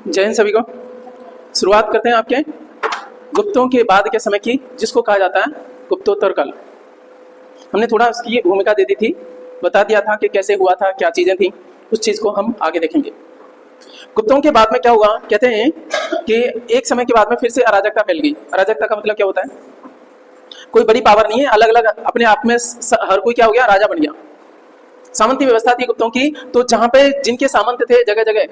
जय हिंद सभी को। शुरुआत करते हैं आपके गुप्तों के बाद के समय की, जिसको कहा जाता है गुप्तोत्तर काल। हमने थोड़ा उसकी भूमिका दे दी थी, बता दिया था कि कैसे हुआ था, क्या चीज़ें थी। उस चीज़ को हम आगे देखेंगे। गुप्तों के बाद में क्या हुआ, कहते हैं कि एक समय के बाद में फिर से अराजकता फैल गई। अराजकता का मतलब क्या होता है? कोई बड़ी पावर नहीं है, अलग अलग अपने आप में हर कोई क्या हो गया, राजा बन गया। सामंती व्यवस्था थी गुप्तों की, तो जहां पे जिनके सामंत थे जगह जगह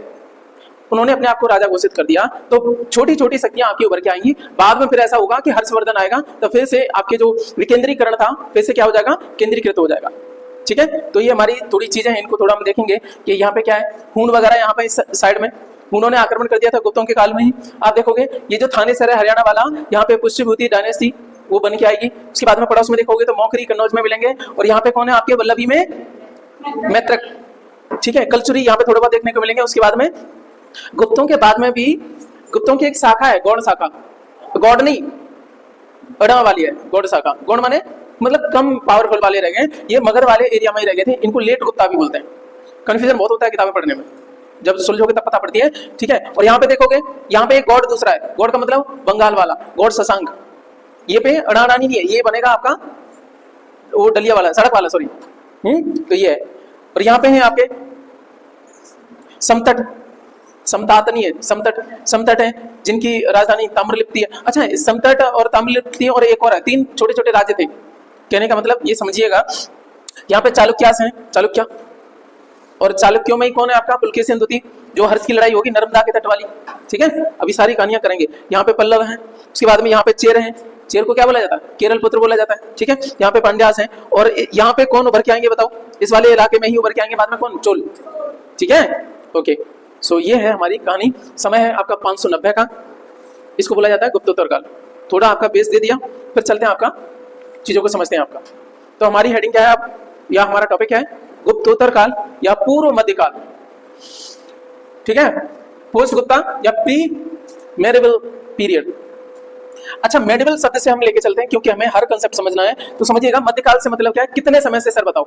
उन्होंने अपने आप को राजा घोषित कर दिया। तो छोटी छोटी शक्तियां आपकी उभर के आएंगी। बाद में फिर ऐसा होगा कि हर्षवर्धन आएगा, तो फिर से आपके जो विकेंद्रीकरण था फिर से क्या हो जाएगा, केंद्रीकृत हो जाएगा। ठीक है, तो ये हमारी थोड़ी चीजें हैं, इनको थोड़ा हम देखेंगे कि यहाँ पे क्या है। हूण वगैरह यहाँ पे इस साइड में हूणों ने आक्रमण कर दिया था गुप्तों के काल में ही। आप देखोगे ये जो थानेसर है हरियाणा वाला, यहाँ पे पुष्यभूति डायनेस्टी वो बन के आएगी। उसके बाद में पड़ोस में देखोगे तो मौखरी कन्नौज में मिलेंगे, और यहाँ पे कौन है आपके, वल्लभी में मैत्रक। ठीक है, कलचुरी यहाँ पे थोड़ा बहुत देखने को मिलेंगे। उसके बाद में गुप्तों के बाद में भी गुप्तों की एक शाखा है, गौड़ शाखा। गौड़ नहीं, अड़ा वाली है गौड़ शाखा। गौड़ माने मतलब कम पावरफुल वाले रह गए, ये मगर वाले एरिया में ही रह गए थे। इनको लेट गुप्ता भी बोलते हैं। कंफ्यूजन बहुत होता है किताबें पढ़ने में, जब सुलझोगे तब पता पड़ती है। ठीक है, और यहाँ पे देखोगे, यहाँ पे एक गौड़ दूसरा है। गौड़ का मतलब बंगाल वाला, गौड़ शशांक। ये पे अड़ा अड़ानी नहीं है, ये बनेगा आपका वो डलिया वाला, सड़क वाला, सॉरी। तो ये है। और यहाँ पे है आपके समतट, समतात नहीं है, समतट। समतट है जिनकी राजधानी ताम्रलिप्ति है। अच्छा, समतट और ताम्रलिप्ति और एक और है, तीन छोटे छोटे राज्य थे। कहने का मतलब ये समझिएगा, यहाँ पे चालुक्यास हैं, चालुक्य। और चालुक्यों में ही कौन है आपका, पुलकेशिन द्वितीय, जो हर्ष की लड़ाई होगी नर्मदा के तट वाली। ठीक है, अभी सारी कहानियां करेंगे। यहाँ पे पल्लव हैं, उसके बाद में यहाँ पे चेर हैं। चेर को क्या बोला जाता है, केरल पुत्र बोला जाता है। ठीक है, यहाँ पे पांड्यास हैं। और यहाँ पे कौन उभर के आएंगे बताओ, इस वाले इलाके में ही उभर के आएंगे बाद में कौन, चोल। ठीक है, ओके। सो ये है हमारी कहानी। समय है आपका 590 का, इसको बोला जाता है गुप्तोत्तर काल। थोड़ा आपका बेस दे दिया, फिर चलते हैं आपका चीजों को समझते हैं आपका। तो हमारी हेडिंग क्या है अब, या हमारा टॉपिक है गुप्तोत्तर काल या पूर्व मध्यकाल। ठीक है, पोस्ट गुप्ता या प्री मेडिवल पीरियड। अच्छा, मेडिवल शब्द से हम लेके चलते हैं क्योंकि हमें हर कंसेप्ट समझना है। तो समझिएगा, मध्यकाल से मतलब क्या है, कितने समय से, सर बताओ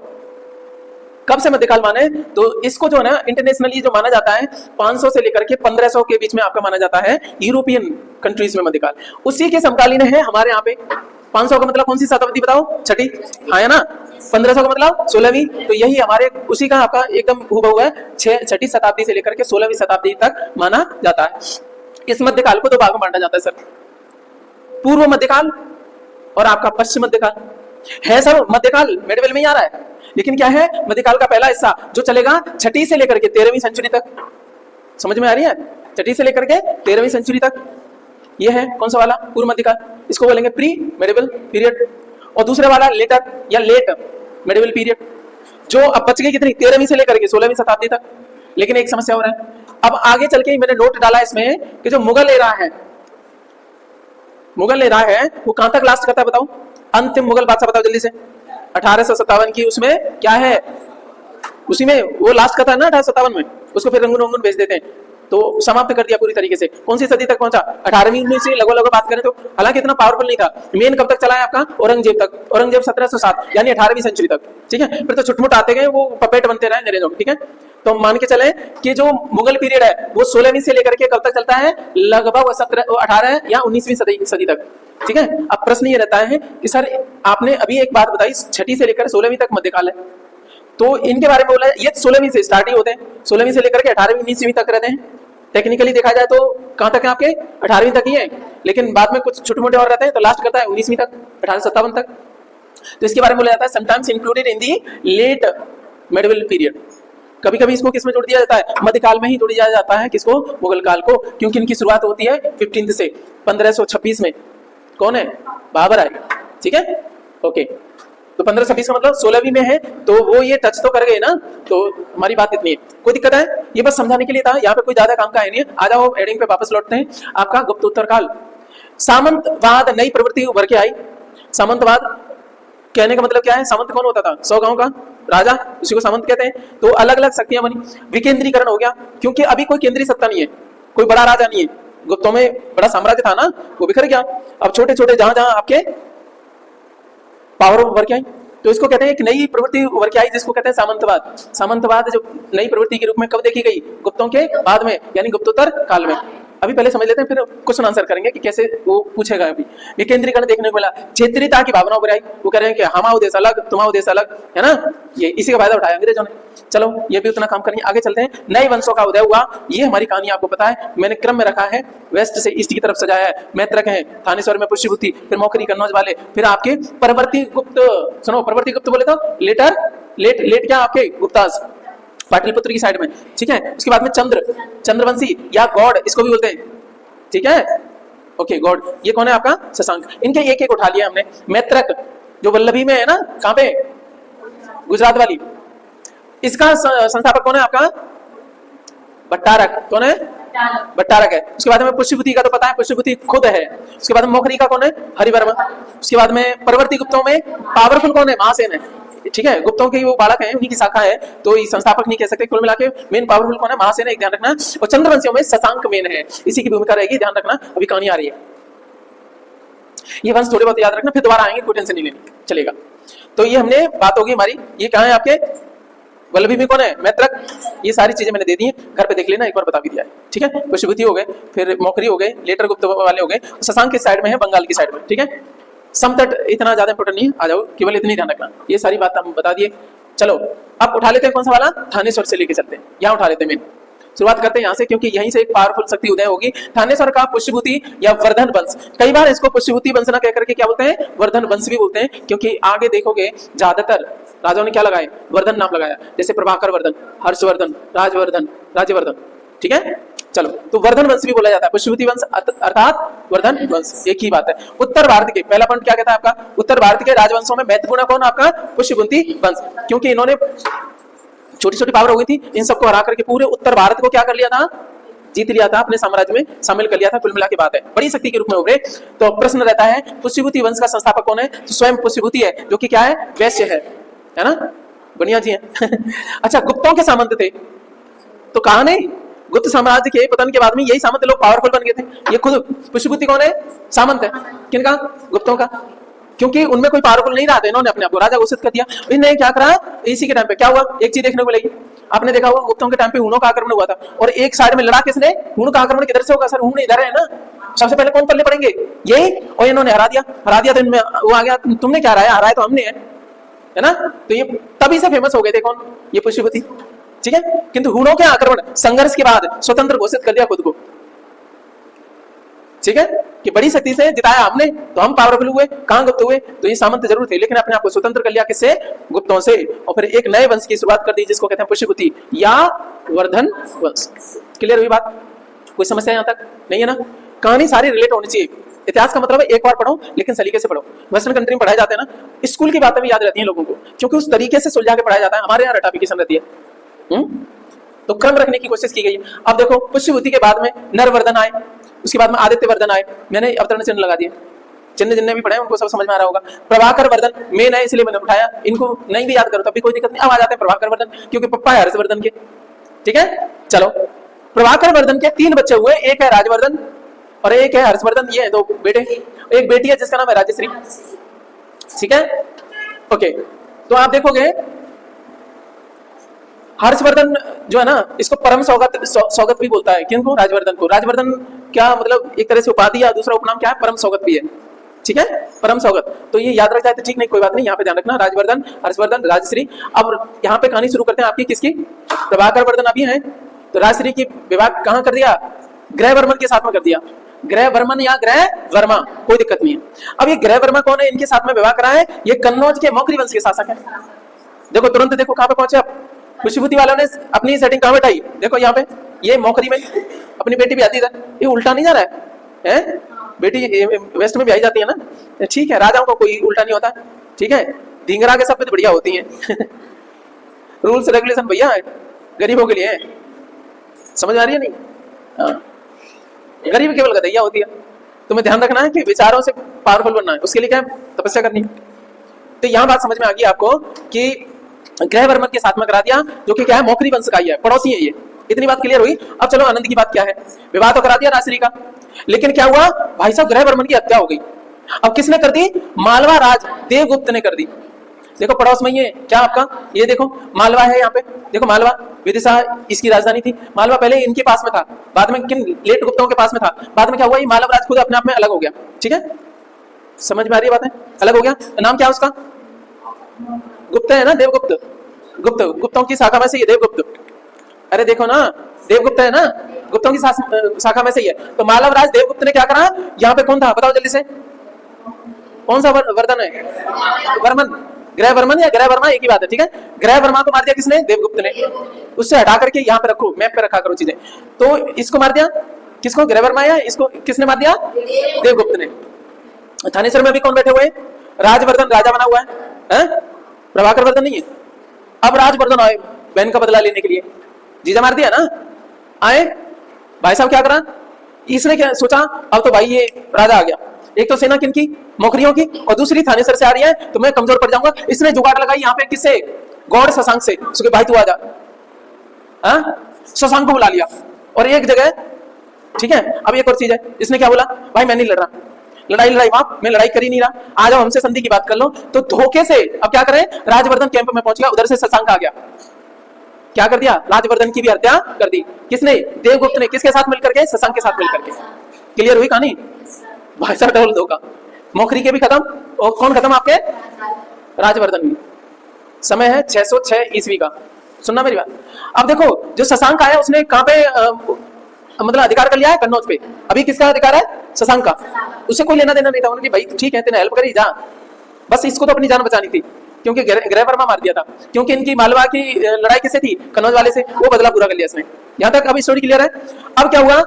कब से मध्यकाल माने। तो इसको जो है ना इंटरनेशनली जो माना जाता है 500 से लेकर के 1500 के बीच में आपका माना जाता है यूरोपियन कंट्रीज में मध्यकाल। उसी के समकालीन है हमारे यहाँ पे। 500 का मतलब कौन सी शताब्दी बताओ, छठी, हाँ है ना। 1500 का मतलब 16वीं, तो यही हमारे उसी का आपका एकदम हुबहू है। छठी शताब्दी से लेकर के 16वीं शताब्दी तक माना जाता है। इस मध्यकाल को दो भाग में बांटा जाता है सर, पूर्व मध्यकाल और आपका पश्चिम मध्यकाल। है सर मध्यकाल मेडिवल में ही आ रहा है, लेकिन क्या है, मध्यकाल का पहला हिस्सा जो चलेगा छठी से लेकर के 13वीं सेंचुरी तक। समझ में आ रही है, छठी से लेकर के 13वीं सेंचुरी तक। ये है कौन सा वाला, पूर्व मध्यकाल। इसको बोलेंगे प्री मेडिवल पीरियड। और दूसरे वाला लेटर या लेट मेडिवल पीरियड, जो अब बच गई कितनी, 13वीं से लेकर के 16वीं शताब्दी तक। लेकिन एक समस्या हो रहा है, अब आगे चल के मैंने नोट डाला इसमें कि जो मुगल एरा है, मुगल एरा है वो कहां तक लास्ट करता है बताओ, अंतिम मुगल बादशाह बताओ जल्दी से। 1857 की उसमें क्या है, उसी में वो लास्ट करता है ना 1857 में। उसको फिर रंगून रंगून भेज देते हैं, तो समाप्त कर दिया पूरी तरीके से। कौन सी सदी तक पहुंचा, 18वीं 19वीं लगभग बात करें तो। हालांकि इतना पावरफुल नहीं था। मेन कब तक चला है आपका, औरंगजेब तक। औरंगजेब 1707 यानी 18वीं सेंचुरी तक। ठीक है, फिर तो छुटमुट आते गए, वो पपेट बनते रहे अंग्रेजों। ठीक है, तो हम मान के चले कि जो मुगल पीरियड है वो 16वीं से लेकर के कब तक चलता है, लगभग 18 या 19वीं सदी तक। ठीक है, अब प्रश्न ये रहता है कि सर आपने अभी एक बात बताई, छठी से लेकर 16वीं तक मध्यकाल है, तो इनके बारे में बोला ये 16वीं से स्टार्ट ही होते हैं, 16वीं से लेकर के 18वीं 19वीं तक रहते हैं। टेक्निकली देखा जाए तो कहां तक है आपके, 18वीं तक ही है, लेकिन बाद में कुछ छोटे मोटे और रहते हैं, तो लास्ट करता है 19वीं तक, 1857 तक। तो इसके बारे में बोला जाता है sometimes included in the late medieval period. कभी कभी इसको किसमें जोड़ दिया जाता है, मध्यकाल में ही जोड़ दिया जाता है। किसको, मुगल काल को, क्योंकि इनकी शुरुआत होती है 15 से 1526 में। कौन है, बाबर आएगा। ठीक है, ओके। तो 1526 का मतलब 16वीं में है, तो वो ये टच तो कर गए ना। तो हमारी बात इतनी है, कोई दिक्कत है, ये बस समझाने के लिए था, यहाँ पे कोई ज्यादा काम का है नहीं है। आ जाओ हेडिंग पे वापस लौटते हैं। आपका गुप्तोत्तर काल, सामंतवाद नई प्रवृत्ति उभर के आई। सामंतवाद कहने का मतलब क्या है, सामंत कौन होता था, 100 गांव का राजा, उसी को सामंत कहते हैं। तो अलग अलग शक्तियां बनी, विकेंद्रीकरण हो गया, क्योंकि अभी कोई केंद्रीय सत्ता नहीं है, कोई बड़ा राजा नहीं है। गुप्तों में बड़ा साम्राज्य था ना, वो बिखर गया। अब छोटे छोटे जहां जहां आपके पावर उभर के आई, तो इसको कहते हैं एक नई प्रवृत्ति उभर के आई जिसको कहते हैं सामंतवाद। सामंतवाद जो नई प्रवृत्ति के रूप में कब देखी गई? गुप्तों के बाद में, यानी गुप्तोत्तर काल में। अभी पहले समझ लेते हैं, फिर क्वेश्चन आंसर करेंगे कि कैसे वो पूछेगा। अभी विकेंद्रीकरण देखने को मिला, क्षेत्रीयता की भावना उभर आई। वो कह रहे हैं कि हमारा देश अलग, तुम्हारा देश अलग, है ना। ये इसी का फायदा उठाया अंग्रेजों ने। चलो ये भी उतना काम करेंगे, आगे चलते हैं। नए वंशों का उदय हुआ, ये हमारी कहानी आपको पता है, मैंने क्रम में रखा है, वेस्ट से ईस्ट की तरफ सजाया है। मैत्रक है, थानेश्वर में पुष्यभूति, फिर मौखरी कन्नौज वाले, फिर आपके परवर्ती गुप्त, सुनो परवर्ती गुप्त बोले तो लेटर लेट क्या आपके गुप्ताज पाटलिपुत्र की साइड में, ठीक है। उसके बाद में चंद्रवंशी या गॉड इसको भी बोलते हैं, ठीक है। ओके गॉड, ये कौन है आपका? शशांक। इनके एक एक उठा लिया हमने। मैत्रक जो वल्लभी में है ना, कहां पे? गुजरात वाली। इसका संस्थापक कौन है आपका? भट्टारक। कौन है? भट्टारक है। उसके बाद में पुष्यभूति का तो पता है, पुष्यभूति खुद है। उसके बाद में मौखरी का कौन है? हरिवर्मा। उसके बाद में परवर्ती गुप्तों में पावरफुल कौन है? महासेन है, ठीक है। गुप्तों के वो बालक है, उन्हीं की शाखा है, तो ये संस्थापक नहीं कह सकते। कुल मिला के मेन पावरफुल कौन है? महासेन है, एक ध्यान रखना। और चंद्रवंशियों में शशांक मेन है, इसी की भूमिका रहेगी, ध्यान रखना। अभी कहानी आ रही है, ये वंश थोड़े बहुत याद रखना, फिर दोबारा आएंगे, कोई टेंशन नहीं लेनी, चलेगा। तो ये हमने बात होगी हमारी। ये कहाँ है आपके? वल्लभी में कौन है? मैत्रक। ये सारी चीजें मैंने दे दी हैं, घर पे देख लेना, एक बार बता भी दिया है, ठीक है। पुष्यभूति हो गए, फिर मौखरी हो गए, लेटर गुप्त वाले हो गए, शशांक के साइड में है, बंगाल की साइड में, ठीक है। समतट इतना ज्यादा इंपोर्टेंट नहीं है, आ जाओ, केवल इतनी ध्यान रखना। ये सारी बात हम बता दिए। चलो अब उठा लेते हैं कौन सा वाला? थानेश्वर से लेके चलते हैं, यहाँ उठा लेते हैं। मेन शुरुआत करते हैं यहाँ से, क्योंकि यहीं से एक पावरफुल शक्ति उदय होगी। थानेश्वर का पुष्यभूति या वर्धन वंश, कई बार इसको पुष्यभूति वंश ना कहकर के क्या बोलते हैं? वर्धन वंश भी बोलते हैं, क्योंकि आगे देखोगे ज्यादातर राजाओं ने क्या लगाए? वर्धन नाम लगाया, जैसे प्रभाकर वर्धन, हर्षवर्धन, राजवर्धन, राज्यवर्धन, ठीक है। चलो तो वर्धन वंश भी बोला जाता है, पुष्यभूति वंश अर्थात वर्धन वंश, एक ही बात है। उत्तर भारत के, पहला पॉइंट क्या कहता है आपका? उत्तर भारत के राजवंशों में महत्वपूर्ण कौन? आपका पुष्यभूति वंश, क्योंकि इन्होंने छोटी छोटी पावर हो गई थी, इन सबको हरा करके पूरे उत्तर भारत को क्या कर लिया था? जीत लिया था, अपने साम्राज्य में शामिल कर लिया था। कुल मिला के बात है, बड़ी शक्ति के रूप में उभरे। तो प्रश्न रहता है पुष्यभूति वंश का संस्थापक कौन है? तो स्वयं पुष्यभूति है, जो कि क्या है? वैश्य है ना, बढ़िया जी है। अच्छा, गुप्तों के सामंत थे, तो कहा नहीं, गुप्त साम्राज्य के पतन के बाद में यही सामंत लोग पावरफुल बन गए थे। ये खुद पुष्यभूति कौन है? सामंत है। किनका? गुप्तों का, क्योंकि उनमें कोई पावरफुल नहीं रहा था, इन्होंने अपने आप को राजा घोषित कर दिया। इन्हें क्या करा? इसी के टाइम पे क्या हुआ? एक चीज देखने को मिलेगी, आपने देखा होगा गुप्तों के टाइम पे हुणों का आक्रमण हुआ था, और एक साइड में लड़ा किसने? हुण का आक्रमण किधर से होगा? सर हुण इधर है ना, सबसे पहले कौन पल्ले पड़ेंगे? यही, और इन्होंने हरा दिया तो इनमें वो आ गया, तुमने क्या हराया? हराया तो हमने है ना। तो ये तभी से फेमस हो गए थे, कौन? ये पुष्यभूति, ठीक है। किंतु हुणों के आक्रमण, संघर्ष के बाद स्वतंत्र घोषित कर दिया खुद को, ठीक है, कि बड़ी शक्ति से जिताया हमने, तो हम पावरफुल हुए। कहां गुप्त हुए? तो ये सामंत जरूर थे, लेकिन अपने आप को स्वतंत्र कर लिया, किससे? गुप्तों से। और फिर एक नए वंश की शुरुआत कर दी, जिसको कहते हैं पुष्यभूति या वर्धन वंश। क्लियर हुई बात? कोई समस्या यहां तक नहीं है ना? कहानी सारी रिलेट होनी चाहिए। इतिहास का मतलब है एक बार पढ़ो, लेकिन सलीके से पढ़ो। वेस्टर्न कंट्री में पढ़ाए जाते हैं ना, स्कूल की बातें भी याद रहती हैं लोगों को, क्योंकि उस तरीके से सुलझा के पढ़ाया जाता है। हमारे यहाँ रटाफिकेशन रहती है, तो क्रम रखने की कोशिश की गई है। अब देखो, पुष्यभूति के बाद में नरवर्धन आए, उसके बाद में आदित्य वर्धन आए। मैंने अवतरण चिन्ह लगा दिए, चिन्ह जिन्हें भी पढ़े उनको सब समझ में आ रहा होगा। प्रभाकर वर्धन मेन है, इसलिए मैंने उठाया। इनको नहीं भी याद करो तब भी कोई दिक्कत नहीं। अब आ जाते हैं प्रभाकर वर्धन, क्योंकि पप्पा है हर्षवर्धन के, ठीक है। चलो, प्रभाकर वर्धन के 3 बच्चे हुए, एक है राजवर्धन और एक है हर्षवर्धन, ये 2 बेटे। एक बेटी है जिसका नाम है राजश्री, ठीक है। ओके, तो आप देखोगे हर्षवर्धन जो है ना, इसको परम सौगत भी बोलता है। किनको? राजवर्धन को। राजवर्धन क्या मतलब? एक तरह से उपाधि या दूसरा उपनाम क्या है? परम सौगत भी है, ठीक है, परम सौगत। तो ये याद रख जाए तो ठीक, नहीं कोई बात नहीं, यहाँ पे ध्यान रखना। राजवर्धन, हर्षवर्धन, राजश्री। अब यहाँ पे कहानी शुरू करते हैं आपकी, किसकी? प्रभाकर वर्धन अभी है, तो राजश्री की विवाह कहाँ कर दिया? ग्रहवर्मन के साथ में कर दिया। ग्रहवर्मन या ग्रह वर्मा, कोई दिक्कत नहीं है। अब ये ग्रहवर्मा कौन है? इनके साथ में विवाह करा है, ये कन्नौज के मौखरी वंश के शासक है। देखो तुरंत, देखो कहाँ पे पहुंचे आप। पुष्यभूति वालों ने अपनी सेटिंग कहाँ बैठाई? देखो यहाँ पे, ये मौखरी में अपनी बेटी भी आती है। ये उल्टा नहीं जा रहा है? बेटी वेस्ट में भी आई जाती है ना, ठीक है। राजाओं को कोई उल्टा नहीं होता, ठीक है। ढींगरा के सब कुछ बढ़िया होती हैं। रूल्स रेगुलेशन भैया गरीबों के लिए है, समझ आ रही है? नहीं, हाँ, गरीब केवल गधैया होती है। तुम्हें ध्यान रखना है कि विचारों से पावरफुल बनना है, उसके लिए क्या तपस्या करनी है। तो यहाँ बात समझ में आ गई आपको कि ग्रहवर्मन के साथ में करा दिया, जो कि क्या है? मौखरी वंश का ही है, पड़ोसी है ये। इतनी बात क्लियर हुई। अब चलो आनंद की बात क्या है। विवाह तो करा दिया राजश्री का, लेकिन क्या हुआ भाई साहब? ग्रहवर्मन की हत्या हो गई। अब किसने कर दी? मालवा राज देवगुप्त ने कर दी। देखो पड़ोस में ये क्या आपका, ये देखो मालवा है यहाँ पे, देखो मालवा विदिशा इसकी राजधानी थी। मालवा पहले इनके पास में था, बाद में किन लेट गुप्तों के पास में था, बाद में क्या हुआ, ये मालव राज खुद अपने आप में अलग हो गया। ठीक है, समझ में आ रही है बात है, अलग हो गया। नाम क्या है उसका, गुप्त है ना, देवगुप्त, गुप्त, गुप्तों की शाखा में से ये देवगुप्त। अरे देखो ना, देवगुप्त है ना, गुप्तों की शाखा में से ही है। तो मालव राज देवगुप्त ने क्या करा, यहाँ पे कौन था बताओ जल्दी से, कौन सा वर्धन है, वर्मन, ग्रह वर्मन या ग्रह वर्मा एक ही बात है। ठीक है, ग्रह वर्मा को मार दिया किसने, देवगुप्त ने। उससे हटा करके यहाँ पे रखो, मैप पे रखा करो चीजें। तो इसको मार दिया किसको, ग्रह वर्मा, या इसको किसने मार दिया, देवगुप्त ने। थानेश्वर में अभी कौन बैठे हुए, राजवर्धन राजा बना हुआ है, प्रभाकर वर्धन नहीं है। अब राजवर्धन आए बहन का बदला लेने के लिए, जीजा मार दिया ना, आए भाई साहब क्या करा, इसने क्या सोचा, अब तो भाई ये राजा आ गया, एक तो सेना किनकी, मोखरियों की, और दूसरी थानेसर से आ रही है, तो मैं कमजोर पड़ जाऊंगा। इसने जुगाड़ लगाई यहाँ पे किससे, गौड़ शशांक से, उसके भाई तू आ जा, शशांक को बुला लिया और एक जगह। ठीक है, अब एक और चीज है, इसने क्या बोला, भाई मैं नहीं लड़ रहा, लड़ाई बाप, मैं लड़ाई कर ही नहीं रहा, आ जाओ हमसे संधि की बात कर लो। तो धोखे से अब क्या करें, राजवर्धन कैंप में पहुंच गया, उधर से शशांक आ गया, क्या कर दिया, राजवर्धन की भी हत्या कर दी। किसने, देवगुप्त ने, किसके साथ मिलकर के, शशांक के साथ मिलकर के। क्लियर हुई कहानी, भाई साहब डबल धोखा, मोखरी के भी खत्म, और कौन खत्म आपके, राजवर्धन भी। समय है 606 ईस्वी का, सुनना मेरी बात। अब देखो जो शशांक आया उसने कहां पे मतलब अधिकार कर लिया है, कन्नौज पे। अभी किसका अधिकार है, शशांक का, उससे कोई लेना देना नहीं था। उन्होंने भाई ठीक है तेने हेल्प करी जा, बस इसको तो अपनी जान बचानी थी, क्योंकि ग्रह वर्मा मार दिया था, क्योंकि इनकी मालवा की लड़ाई किससे थी, कन्नौज वाले से, वो बदला पूरा कर लिया इसने। यहां तक अभी स्टोरी क्लियर है। अब क्या हुआ,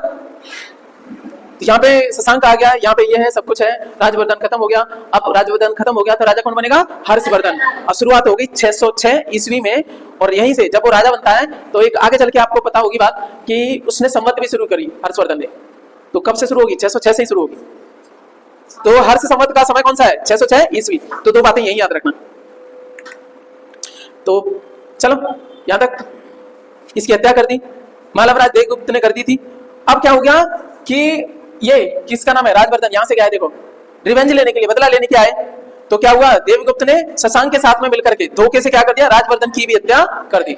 यहाँ पे शशांक आ गया, यहाँ पे ये है, सब कुछ है, राजवर्धन खत्म हो गया। अब राजवर्धन खत्म हो गया तो राजा कौन बनेगा, हर्षवर्धन। अब शुरुआत हो गई 606 ईस्वी में, और यहीं से जब वो राजा बनता है तो एक आगे चल के आपको पता होगी बात कि उसने संवत भी शुरू करी हर्षवर्धन ने। तो कब से शुरू होगी, 606 से ही शुरू होगी। तो हर्ष संवत का समय कौन सा है, 606 ईस्वी। तो दो बातें यही याद रखना। तो चलो यहां तक इसकी हत्या कर दी, मालवराज देवगुप्त ने कर दी थी। अब क्या हो गया कि ये किसका नाम है, राजवर्धन, यहां से गया है देखो, रिवेंज लेने के लिए, बदला लेने के आए। तो क्या हुआ, देवगुप्त ने शशांक के साथ में मिलकर के धोखे से क्या कर दिया, राजवर्धन की भी हत्या कर दी।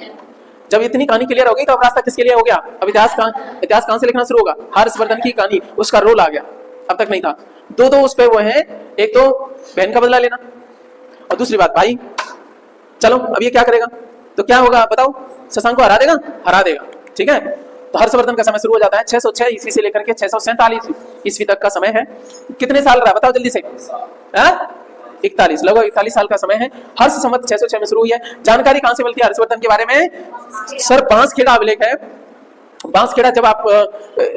जब इतनी कहानी क्लियर हो गई तो अब रास्ता किसके लिए हो गया, अब इतिहास कहां से लिखना शुरू होगा, हर्षवर्धन की कहानी, उसका रोल आ गया, अब तक नहीं था। दो उस पे वो है, एक तो बहन का बदला लेना, और दूसरी बात भाई चलो अब ये क्या करेगा, तो क्या होगा बताओ, शशांक को हरा देगा, हरा देगा। ठीक है, तो हर्षवर्धन का समय शुरू हो जाता है 606 ईस्वी से लेकर के 647 ईस्वी तक का समय है। कितने साल रहा बताओ जल्दी से, 41, लगभग 41 साल का समय है। हर्ष संवत 606 में शुरू हुई है। जानकारी कहां से मिलती है हर्षवर्धन के बारे में, सर बांसखेड़ा अभिलेख है। बांसखेड़ा जब आप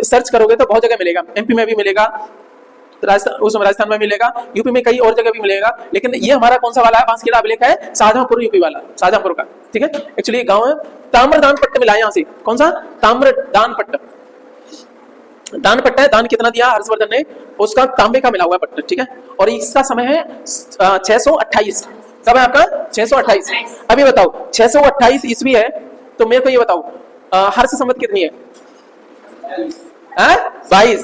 सर्च करोगे तो बहुत जगह मिलेगा, एमपी में भी मिलेगा, राजस्थान में मिलेगा, यूपी में कई और जगह भी मिलेगा, लेकिन ये हमारा कौन सा वाला है, बांसखेड़ा अभिलेख है, शाहजहांपुर यूपी वाला, शाहजहांपुर का। ठीक है, एक्चुअली गांव है, ताम्रदान पट्ट मिला यहाँ से, कौन सा, ताम्रदान पट्ट, दान पट्टा है, दान कितना दिया हर्षवर्धन ने, उसका तांबे का मिला हुआ पट्ट। ठीक है, और इसका समय है 628, कब है आपका 628। अभी बताओ 628 ईस्वी है, तो मेरे को ये बताओ हर्ष संवत कितनी है, 22।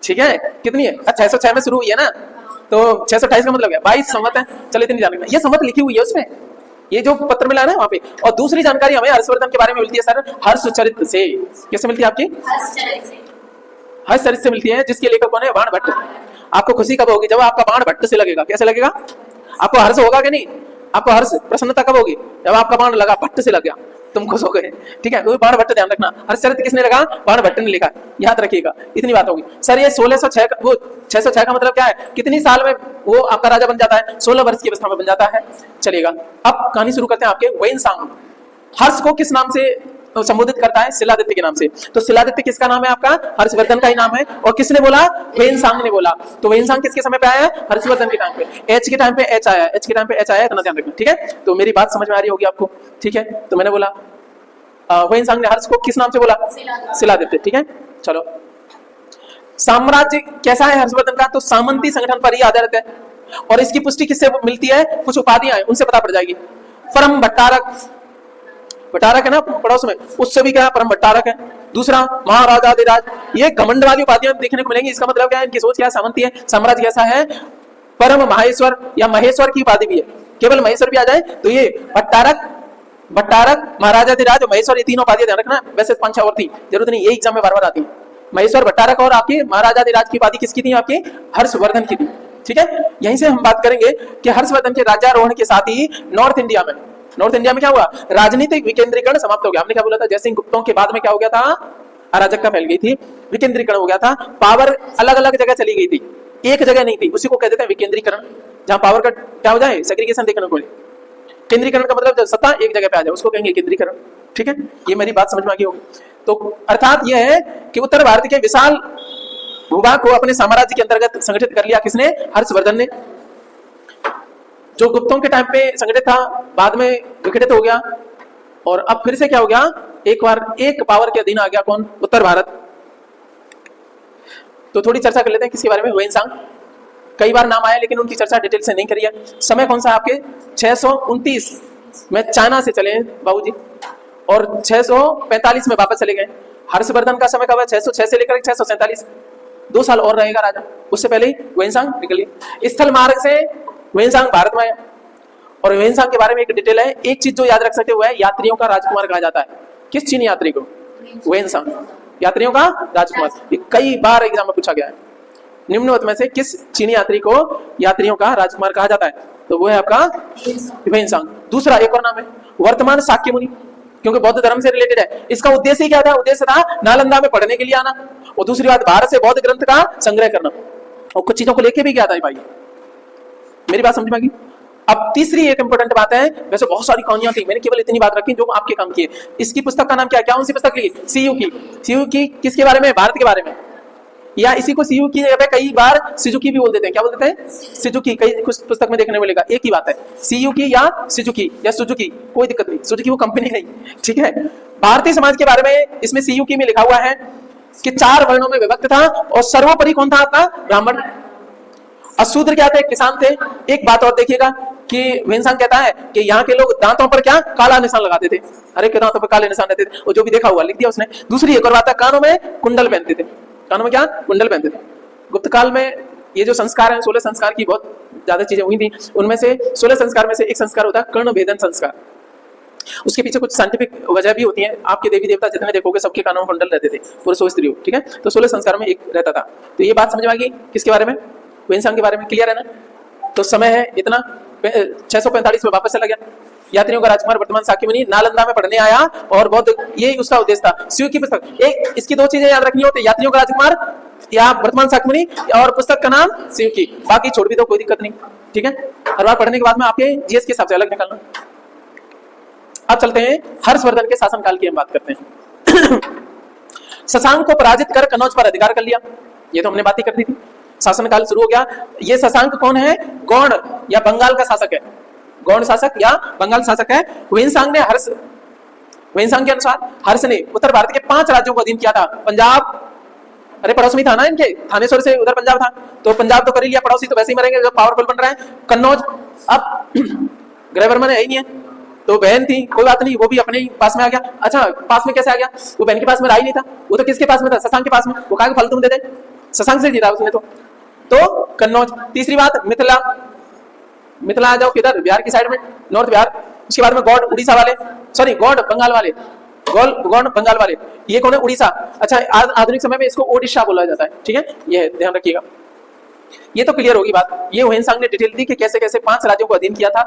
ठीक है, कितनी है, 606 में शुरू हुई है ना, तो 628 का मतलब क्या, 22 संवत है। चलो इतनी जानकारी, ये संवत लिखी हुई है उसमें, ये जो पत्र मिला है ना वहां पे। और दूसरी जानकारी हमें हर्षवर्धन के बारे में मिलती है सर हर्षचरित से। कैसे मिलती है आपकी, हर्षचरित से मिलती है, जिसके लेखक कौन है, बाण भट्ट। आपको खुशी कब होगी, जब आपका बाण भट्ट से लगेगा। कैसे लगेगा, आपको हर्ष होगा कि नहीं, आपको हर्ष प्रसन्नता कब होगी, जब आपका बाण लगा, भट्ट से लग गया, तुम खुश हो गए। ठीक है, बाण भट्ट ध्यान रखना, हर्षचरित किसने लगा, बाण भट्ट ने लिखा, याद रखिएगा, इतनी बात होगी। सर ये 1606 वो 606 का मतलब क्या है, कितनी साल में वो आपका राजा बन जाता है, 16 वर्ष की अवस्था में बन जाता है। चलिएगा, अब कहानी शुरू करते हैं आपके वैनसांग। हर्ष को किस नाम से संबोधित करता है, शिलादित्य के नाम से। तो शिलादित्य किसका नाम है, आपका हर्षवर्धन का ही नाम है। और किसने बोला, वैनसांग ने बोला। तो वैनसांग किसके समय पे आया है, हर्षवर्धन के टाइम पे। एच के टाइम पे एच आया, एच के टाइम पे एच आया, इतना ध्यान रखना। ठीक है, तो मेरी बात समझ में आ रही होगी आपको। ठीक है, तो मैंने बोला वैनसांग ने हर्ष को किस नाम से बोला, शिलादित्य। ठीक है, चलो साम्राज्य कैसा है हर्षवर्धन का, तो सामंती संगठन पर ही आधारित है। और इसकी पुष्टि किससे मिलती है, कुछ उपाधियां हैं उनसे पता पड़ जाएगी। परम भट्टारक, भट्टारक है ना पड़ोस में, उससे भी क्या है, परम भट्टारक है। दूसरा महाराजाधिराज, ये घमंडवादी उपाधियां देखने को मिलेंगी। इसका मतलब क्या है, इनकी सोच क्या है, सामंती है। साम्राज्य कैसा है, परम माहेश्वर या महेश्वर की उपाधि भी है। केवल महेश्वर भी आ जाए तो ये भट्टारक, महाराजाधिराज और महेश्वर, ये तीनों उपाधियां ध्यान रखना। वैसे 5-6 और थी, जरूरत नहीं, ये एग्जाम में बार बार आती है। महेश्वर, भट्टारक और आपकी महाराजाधिराज की उपाधि किसकी थी? आपकी हर्षवर्धन की थी। ठीक है, यहीं से हम बात करेंगे कि हर्षवर्धन के राज्यारोहण के साथ ही नॉर्थ इंडिया में क्या हुआ? राजनीतिक विकेंद्रीकरण समाप्त हो गया। हमने क्या बोला था? जयसिंह गुप्तों के बाद में क्या हो गया था? अराजकता फैल गई थी, विकेंद्रीकरण हो गया था, पावर अलग अलग जगह चली गई थी, एक जगह नहीं थी। उसी को कहते हैं विकेंद्रीकरण, जहां पावर का क्या हो जाए? सेग्रीगेशन देखने को मिले। केंद्रीकरण का मतलब जब सत्ता एक जगह पे आ जाए उसको कहेंगे केंद्रीकरण। ठीक है, ये मेरी बात समझ में आ गई होगी। तो अर्थात यह है कि उत्तर भारत के विशाल भूभाग को अपने साम्राज्य के अंतर्गत संगठित कर लिया। किसने? हर्षवर्धन ने। जो गुप्तों के टाइम पे संगठित था, बाद में विघटित हो गया, और अब फिर से क्या हो गया? एक बार एक पावर के अधीन आ गया। कौन? उत्तर भारत। तो थोड़ी चर्चा कर लेते हैं किसके बारे में? ह्वेनसांग। कई बार नाम आया लेकिन उनकी चर्चा डिटेल से नहीं करी है। समय कौन सा? आपके 629 में चाइना से चले बाबूजी, और 645 में वापस चले गए। हर्षवर्धन का समय कब है? 606 से लेकर 647, 2 साल और रहेगा राजा। उससे पहले ही ह्वेनसांग निकल गए। स्थल मार्ग से ह्वेनसांग भारत में आया। और ह्वेनसांग के बारे में एक डिटेल है, एक चीज जो याद रख सकते हुए, यात्रियों का राजकुमार कहा जाता है। किस चीनी यात्री को? ह्वेनसांग, यात्रियों का राजकुमार। ये कई बार एग्जाम में पूछा गया है। निम्नवत में से किस चीनी यात्री को यात्रियों का राजकुमार कहा जाता है? तो वो है आपका ह्वेनसांग। दूसरा एक और नाम है वर्तमान शाक्य मुनि, क्योंकि बौद्ध धर्म से रिलेटेड है। इसका उद्देश्य ही क्या था? उद्देश्य था नालंदा में पढ़ने के लिए आना, और दूसरी बात भारत से बौद्ध ग्रंथ का संग्रह करना, और कुछ चीजों को लेके भी गया था भाई। मेरी बात समझ में आ गई? अब तीसरी एक इंपॉर्टेंट बात है, वैसे बहुत सारी कहानियां थी, मैंने केवल इतनी बात रखी जो आपके काम की है। इसकी पुस्तक का नाम क्या है? क्या उनसी पुस्तक लिखी? सीयू की। सीयू की किसके बारे में? भारत के बारे में। या इसी को सीयू की जगह पे कई बार सिजुकी भी बोल देते हैं। क्या बोल देते हैं? सिजुकी। कई कुछ पुस्तक में देखने मिलेगा, एक ही बात है, सीयू की या सिजुकी या सुजुकी, कोई दिक्कत नहीं। सुजुकी वो कंपनी नहीं, ठीक है। भारतीय समाज के बारे में इसमें सीयू में लिखा हुआ है कि 4 वर्णों में विभक्त था, और सर्वोपरि कौन था? आपका ब्राह्मण। अशूद्र क्या थे? किसान थे। एक बात और देखिएगा कि ह्वेनसांग कहता है कि यहाँ के लोग दांतों पर क्या? काला निशान लगाते थे, हर एक के दांतों पर काले निशान रहते थे, और जो भी देखा हुआ लिख दिया उसने। दूसरी एक और बात है, कानों में कुंडल पहनते थे। कानों में क्या? कुंडल पहनते थे। गुप्त काल में ये जो संस्कार है, 16 संस्कार की बहुत ज्यादा चीजें हुई थी। उनमें से 16 संस्कार में से एक संस्कार होता है कर्ण भेदन संस्कार। उसके पीछे कुछ साइंटिफिक वजह भी होती है। आपके देवी देवता जितने देखोगे सबके कानों में कुंडल रहते थे, पुरुष हो स्त्री हो, ठीक है। तो 16 संस्कार में एक रहता था। तो ये बात समझ में आ गई किसके बारे में? ह्वेनसांग के बारे में। क्लियर है ना? तो समय है इतना, 645 में वापस चला गया। यात्रियों का राजकुमार वर्तमान शाक्य मुनि, नालंदा में पढ़ने आया, और बहुत यही उसका उद्देश्य था। सीयू की पुस्तक, एक इसकी 2 चीजें याद रखनी होती है, यात्रियों का राजकुमार या वर्तमान शाक्य मुनि, और पुस्तक का नाम सीयू की। बाकी छोड़ भी दो, कोई दिक्कत नहीं, ठीक है। हर बार पढ़ने के बाद में आपके जीएस के हिसाब से अलग निकालना। अब चलते हैं हर्षवर्धन के शासनकाल की हम बात करते हैं। शशांक को पराजित कर कनौज पर अधिकार कर लिया, ये तो हमने बात ही कर दी थी। शासनकाल शुरू हो गया। ये शशांक कौन है? गौड़ या बंगाल का शासक है। गौड़ शासक या बंगाल शासक है। ह्वेनसांग के अनुसार हर्ष ने उत्तर भारत के 5 राज्यों को अधीन किया था। पंजाब, अरे पड़ोस में था ना इनके, थानेश्वर से उधर पंजाब था, तो पंजाब तो कर ही लिया, पड़ोसी तो वैसे ही मरेंगे जब पावरफुल बन रहे हैं। कन्नौज, अब ग्रहवर्मन है ही नहीं है, तो बहन थी, कोई बात नहीं, वो भी अपने ही पास में आ गया। अच्छा, पास में कैसे आ गया? वो बहन के पास में रहा ही नहीं था, वो तो किसके पास में था? शशांक के पास में। वो कहा फालतू में दे दे, शशांक से जीता उसने तो कन्नौज। तीसरी बात, मिथिला आ जाओ, किधर? बिहार की साइड में, नॉर्थ बिहार। उसके बाद में गौड़ उड़ीसा वाले, सॉरी गौड़ बंगाल वाले, गौड़ बंगाल वाले, ये कौन है? उड़ीसा। अच्छा, आधुनिक समय में इसको ओडिशा बोला जाता है, ठीक है, ये ध्यान रखिएगा। ये तो क्लियर होगी बात। ये ह्वेनसांग ने डिटेल दी कि कैसे कैसे 5 राज्यों को अधीन किया था।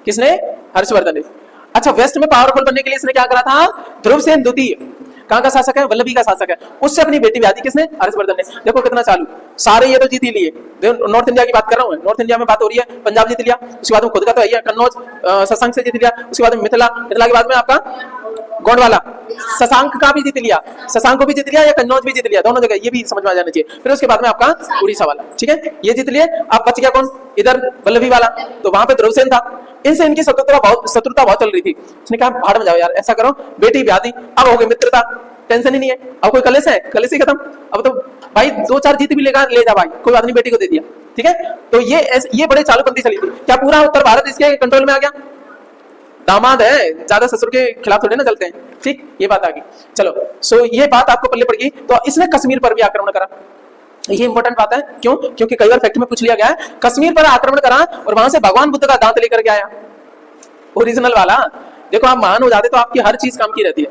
किसने? हर्षवर्धन ने। अच्छा, वेस्ट में पावरफुल बनने के लिए इसने क्या करा था? ध्रुवसेन द्वितीय, कहाँ का शासक है? वल्लभी का शासक है, उससे अपनी बेटी ब्याह दी। किसने? हर्षवर्धन ने। देखो कितना चालू, सारे ये तो जीत ही लिए। नॉर्थ इंडिया की बात कर रहा हूँ, नॉर्थ इंडिया में बात हो रही है। पंजाब जीत लिया, उसके बाद में खुद का तो है कन्नौज, शशांक से जीत लिया। उसके बाद में मिथिला के बाद में आपका गोंडवाना, शशांक का भी जीत लिया, शशांक को भी जीत लिया या कन्नौज भी जीत लिया, दोनों जगह, ये भी समझ में आ जाना चाहिए। फिर उसके बाद में आपका उड़ीसा वाला, ठीक है, ये जीत लिए। अब बच गया कौन? इधर वल्लभी वाला, तो वहां पे ध्रुवसेन था। इनसे इनकी शत्रुता बहुत चल रही थी। उसने कहा भाड़ में जाओ यार, ऐसा करो, बेटी ब्याह दी, अब हो गई मित्रता, टेंशन ही नहीं है। अब कोई कलेश है? कलेश ही खत्म। अब तो भाई 2-4 जीत भी ले जा भाई, कोई बात नहीं, बेटी को दे दिया, ठीक है। तो ये बड़े चालूपंथी चली थी। क्या पूरा उत्तर भारत इसके कंट्रोल में आ गया? दामाद है, ज्यादा ससुर के खिलाफ थोड़े ना चलते हैं, ठीक, ये बात आ गई। चलो, सो ये बात आपको पल्ले पड़ गई। तो इसने कश्मीर पर भी आक्रमण करा। ये इंपॉर्टेंट बात है। क्यों? क्योंकि कई बार फैक्ट में पूछ लिया गया है, कश्मीर पर आक्रमण करा और वहां से भगवान बुद्ध का दांत लेकर के आया, ओरिजिनल वाला। देखो आप महान हो जाते तो आपकी हर चीज काम की रहती है।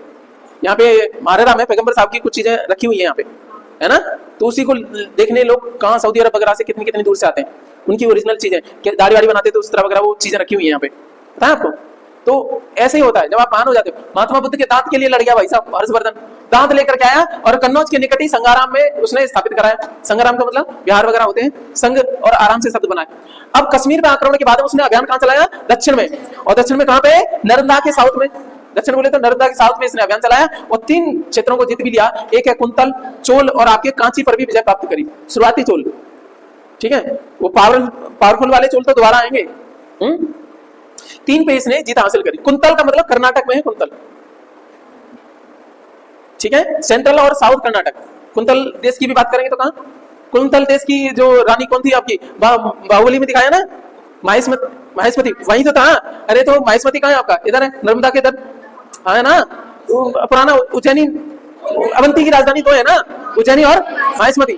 यहाँ पे महारारा में पैगंबर साहब की कुछ चीजें रखी हुई है यहाँ पे, है ना, तो उसी को देखने लोग कहाँ सऊदी अरब वगैरह से कितनी कितनी दूर से आते हैं, उनकी ओरिजिनल चीजें, दाढ़ी वाड़ी बनाते तो उस तरह वगैरह वो चीजें रखी हुई है यहाँ पे, पता है आपको। तो ऐसे ही होता है जब आप महान हो जाते हो। महात्मा बुद्ध के दांत के लिए लड़ गया भाई साहब हर्षवर्धन, दांत लेकर के आया और कन्नौज के निकट ही संगाराम में उसने स्थापित कराया। संगाराम का मतलब बिहार वगैरह होते हैं, संग और आराम से शब्द बनाए। अब कश्मीर में आक्रमण के बाद उसने अभियान कहां चलाया? दक्षिण में। और दक्षिण में कहां पे? नर्मदा के साउथ में। दक्षिण बोले तो नर्मदा के साउथ में इसने अभियान चलाया और 3 क्षेत्रों को जीत भी लिया। एक है कुंतल, चोल और आपके कांची पर भी विजय प्राप्त करी। शुरुआती चोल, ठीक है, वो पावरफुल वाले चोल तो दोबारा आएंगे। 3 पे इसने जीत हासिल करी। कुंतल का मतलब कर्नाटक में है कुंतल, ठीक है, सेंट्रल और साउथ कर्नाटक। कुंतल देश की भी बात करेंगे तो कहां? कुंतल देश की जो रानी कौन थी आपकी, बाहुबली में दिखाया ना, माहेश्वती, वही तो था। अरे तो माहेश्वती कहां है आपका? इधर है, नर्मदा के इधर, हाँ है ना, पुराना उज्जैनी, अवंती की राजधानी तो है ना उज्जैनी और माहेश्वती।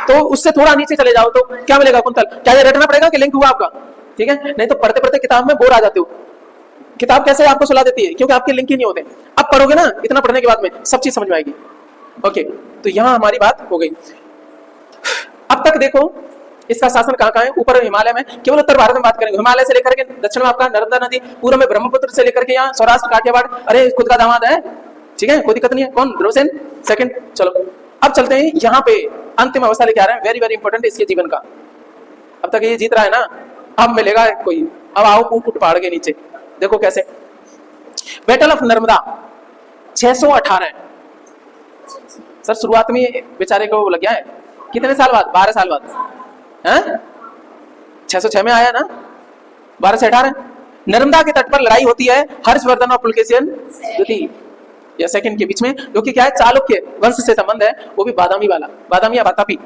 तो उससे थोड़ा नीचे चले जाओ तो क्या मिलेगा? कुंतल। क्या ये रटना पड़ेगा कि लिंक हुआ आपका? ठीक है, नहीं तो पढ़ते पढ़ते किताब में बोर आ जाते हो। किताब कैसे आपको सुला देती है? क्योंकि आपके लिंक ही नहीं होते। अब पढ़ोगे ना, इतना पढ़ने के बाद में सब चीज समझ में आएगी। ओके, तो यहां हमारी बात हो गई। अब तक देखो इसका शासन कहां कहां है? ऊपर हिमालय में, केवल उत्तर भारत में बात करेंगे। हिमालय से लेकर के दक्षिण में आपका नर्मदा नदी, पूर्व में ब्रह्मपुत्र से लेकर के यहाँ सौराष्ट्र काठियावाड़। अरे खुद का दामाद है, ठीक है, कोई दिक्कत नहीं है। कौन? रोशन सेकंड। चलो अब चलते हैं यहाँ पे अंतिम अवस्था लेके आ रहे हैं, वेरी वेरी इंपॉर्टेंट इसके जीवन का। अब तक ये जीत रहा है ना, अब मिलेगा कोई। अब आओ कूट पहाड़ के नीचे, देखो कैसे। बैटल ऑफ नर्मदा 618 है सर। शुरुआत में बेचारे को लग गया है कितने साल बाद? 12 साल बाद है। 606 में आया ना, 12 से 18। नर्मदा के तट पर लड़ाई होती है हर्षवर्धन और पुलकेशिन द्वितीय या सेकंड के बीच में, जो कि क्या है, चालुक्य वंश से संबंध है, वो भी बादामी वाला, बादामी या बातापी,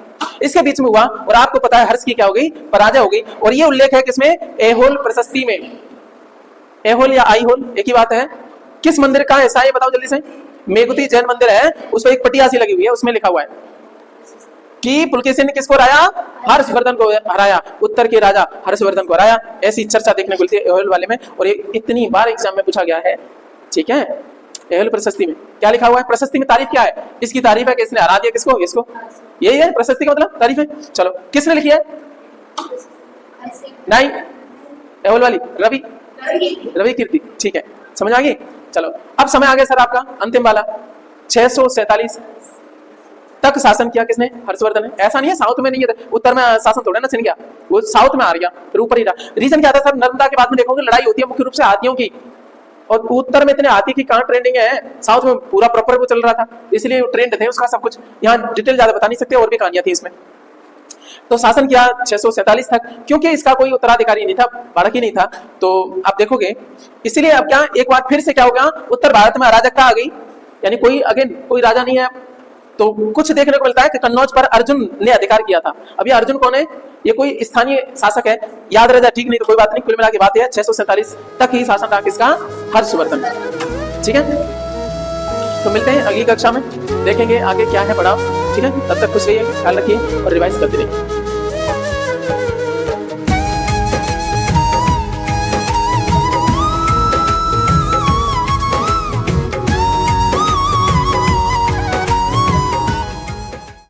इसके बीच में हुआ। और आपको पता है हर्ष की क्या हो गई? पराजय हो गई। और ये उल्लेख है किसमें? ऐहोल प्रशस्ति में। ऐहोल या आईहोल एक ही बात है। किस मंदिर का ऐसा है बताओ जल्दी से? मेघुती जैन मंदिर है, उस पर एक पटिया सी लगी हुई है, उसमें लिखा हुआ है कि पुलकेशिन ने किसको हराया? हर्षवर्धन को हराया, उत्तर के राजा हर्षवर्धन को हराया। ऐसी चर्चा देखने को मिलती है ऐहोल वाले में, और ये इतनी बार एग्जाम में पूछा गया है, ठीक है। ऐहोल प्रशस्ति में क्या लिखा हुआ है? प्रशस्ति में तारीफ क्या है? इसकी तारीफ है कि इसने हरा दिया किसको? इसको। यही है प्रशस्ति का मतलब, तारीफ है। चलो किसने लिखी है? नहीं, ऐहोल वाली रवि कीर्ति, ठीक है, समझ आ गई। चलो अब समय आ गया सर आपका अंतिम वाला। 647 तक शासन किया किसने? हर्षवर्धन ने। ऐसा नहीं है साउथ में नहीं है, उत्तर में शासन थोड़ा ना छिन गया, वो साउथ में आ गया, फिर ऊपर ही रहा। रीजन क्या था सर? नर्मदा के बाद में देखोगे लड़ाई होती है मुख्य रूप से हाथियों की, और उत्तर में इतने हाथी की कहां ट्रेंडिंग है, साउथ में पूरा प्रॉपर वो चल रहा था, इसलिए ट्रेंड थे उसका सब कुछ। यहाँ डिटेल ज्यादा बता नहीं सकते, और भी कहानियां थी इसमें। तो शासन किया 647 तक, क्योंकि इसका कोई उत्तराधिकारी नहीं था, बालक ही नहीं था। तो आप देखोगे, इसीलिए अब क्या एक बार फिर से क्या हो गया, उत्तर भारत में अराजकता आ गई, यानी कोई अगेन कोई राजा नहीं है। तो कुछ देखने को मिलता है कि कन्नौज पर अर्जुन ने अधिकार किया था। अब ये अर्जुन कौन है? ये कोई स्थानीय शासक है, याद रह जाए, ठीक नहीं तो कोई बात नहीं, कुल मिला के बात है 647 तक ही शासन रहा किसका? हर्षवर्धन, ठीक है। तो मिलते हैं अगली कक्षा में, देखेंगे आगे क्या है पढ़ाओ, ठीक है। तब तक खुश रहिए, ख्याल रखिए और रिवाइज करते रहिए।